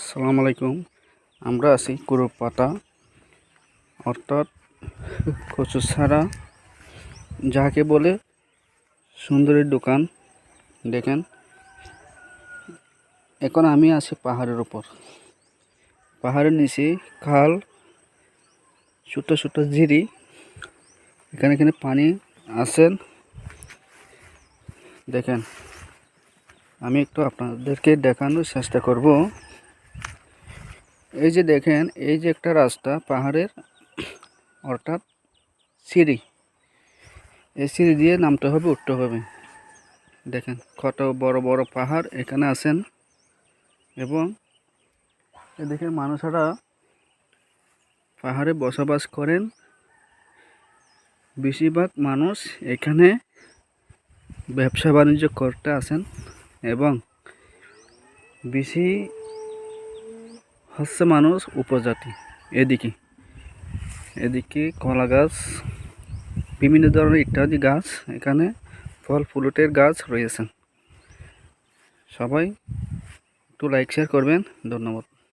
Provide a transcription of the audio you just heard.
আসসালামু আলাইকুম। আমরা আছি কুরুপাতা অর্থাৎ কচু ছাড়া যাকে বলে সুন্দরীর দোকান। দেখেন, এখন আমি আছি পাহাড়ের উপর। পাহাড়ের নিচে খাল, ছোট ছোট ঝিরি, এখানে এখানে পানি আছেন। দেখেন, আমি একটু আপনাদেরকে দেখানোর চেষ্টা করব। এই যে দেখেন, এই যে একটা রাস্তা পাহাড়ের, অর্থাৎ সিঁড়ি। এই সিঁড়ি দিয়ে নামতে হবে, উঠতে হবে। দেখেন কত বড় বড় পাহাড় এখানে আছেন। এবং এদিকে মানুষেরা পাহাড়ে বসবাস করেন। বেশিরভাগ মানুষ এখানে ব্যবসা বাণিজ্য করতে আসেন। এবং বেশি হচ্ছে মানুষ উপজাতি। এদিকে এদিকে কলা গাছ, বিভিন্ন ধরনের ইত্যাদি গাছ, এখানে ফল ফুলের গাছ রয়েছে। সবাই একটু লাইক শেয়ার করবেন। ধন্যবাদ।